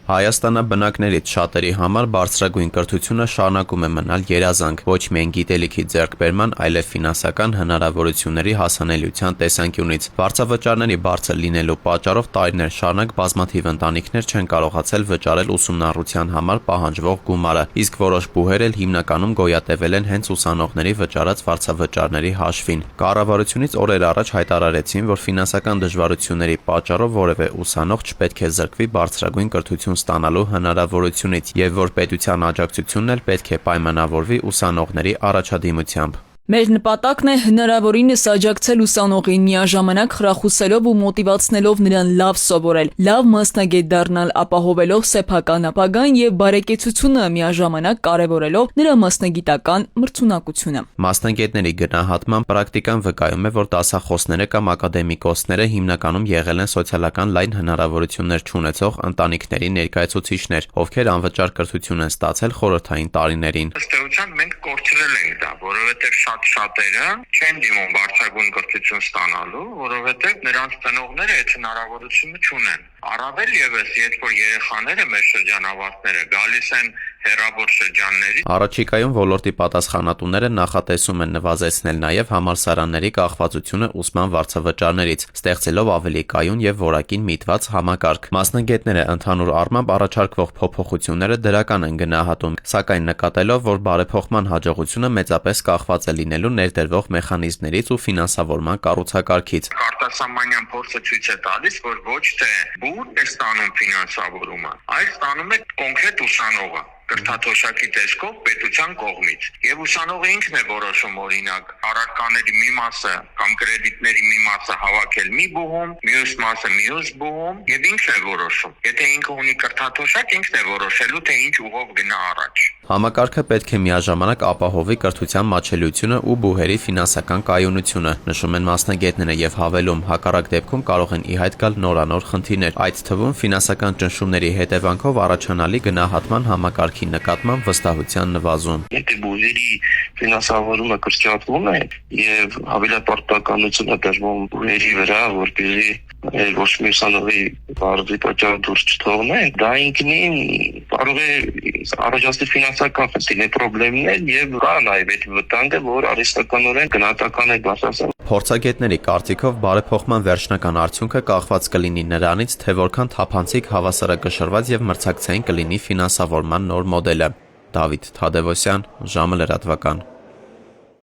Հայաստանաբնակներից շատերի համար բարձրագույն կրթությունը շարունակում է մնալ երազանք ոչ միայն գիտելիքի ձեռքբերման, այլև ֆինանսական հնարավորությունների հասանելիության տեսանկյունից։ Վարձավճարների բարձր լինելու պատճառով տարիներ շարունակ բազմաթիվ ընտանիքներ չեն կարողացել վճարել ուսումնառության համար պահանջվող գումարը, իսկ որոշ բուհեր էլ հիմնականում գոյատևել են հենց ուսանողների վճարած վարձավճարների հաշվին։ Կառավարությունից օրեր առաջ հայտարարեցին, որ ֆինանսական դժվարությունների պատճառով որևէ ուսանող չպետք է զրկվի բարձրագույն կրթություն ստանալու հնարավորությունից եւ որ պետության աջակցությունն էլ պետք է պայմանավորվի ուսանողների առաջադիմությամբ։ Մեր նպատակն է հնարավորինս աջակցել ուսանողին միաժամանակ խրախուսելով ու մոտիվացնելով նրան լավ սովորել, լավ մասնագետ դառնալ, ապահովելով սեփական ապագան եւ բարեկեցությունը միաժամանակ կարեւորելով նրա մասնագիտական մրցունակությունը։ Մասնագետների գնահատման պրակտիկան վկայում է, որ դասախոսները կամ ակադեմիկոսները հիմնականում եղել են սոցիալական լայն հնարավորություններ չունեցող ընտանիքների ներկայացուցիչներ, ովքեր անվճար կրթություն են ստացել խորհրդային տարիներին։ Ըստ էության մենք կորցրել ենք դա, որովհետեւ շատերը չեն դիմում բարձրագույն կրթություն ստանալու, որովհետև նրանց ծնողները այդ հնարավորությունը չունեն։ Առավել ևս, երբ որ երեխաները մեր շրջանավարտները գալիս են հեռավոր շրջաններից։ Առաջիկայում ոլորտի պատասխանատուները նախատեսում են նվազեցնել նաև համալսարանների կախվածությունը ուսման վարձավճարներից, ստեղծելով ավելի կայուն եւ որակին միտված համակարգ։ Մասնագետները ընդհանուր առմամբ առաջարկվող փոփոխությունները դրական են գնահատում, սակայն նկատելով, որ բարեփոխման հաջողությունը մեծապես կախված է լինելու ներդրվող մեխանիզմներից ու ֆինանսավորման կառուցակարգից։ Արտասահմանյան փորձը ցույց է տալիս, որ ոչ թե բուր է ստանում ֆինանսավորումը, այլ ստանում է կոնկրետ ուսանողը կրթաթոշակի տեսքով պետության կողմից։ Եվ ուսանողը ինքն է որոշում, օրինակ, առարկաների մի մասը կամ կրեդիտների մի մասը հավաքել մի բուհում, մյուս մասը մյուս բուհում, եւ ինքն է որոշում։ Եթե ինքը ունի կրթաթոշակ, ինքն է որոշելու, թե ինչ ուղով գնա առաջ։ Համակարգը պետք է միաժամանակ ապահովի կրթության մատչելիությունը ու բուհերի ֆինանսական կայունությունը, նշում են մասնագետները եւ հավելում, հակառակ դեպքում կարող են ի հայտ գալ նորանոր խնդիրներ, այդ թվում ֆինանսական ճնշումների հետևանքով առաջանալի գնահատման համակարգի նկատմամբ վստահության նվազում։ Եթե բուհերի ֆինանսավորումը կրճատվում է եւ հավելապարտականությունը դրվում բուհերի վրա, որպեսզի ոչ մի ուսանողի բարձր պատճառ դուրս չթողնեն, դա ինքնին կարող է առաջացնել ֆինանսական խնդիրներ, խնդիրներ եւ կա նաեւ այդ վտանգը, որ արհեստականորեն գնահատական է բարձրացել։ Փորձագետների կարծիքով բարեփոխման վերջնական արդյունքը կախված կլինի նրանից, թե որքան թափանցիկ, հավասարակշռված եւ մրցակցային կլինի ֆինանսավորման նոր մոդելը։ Դավիթ Թադևոսյան, ժամը լրատվական։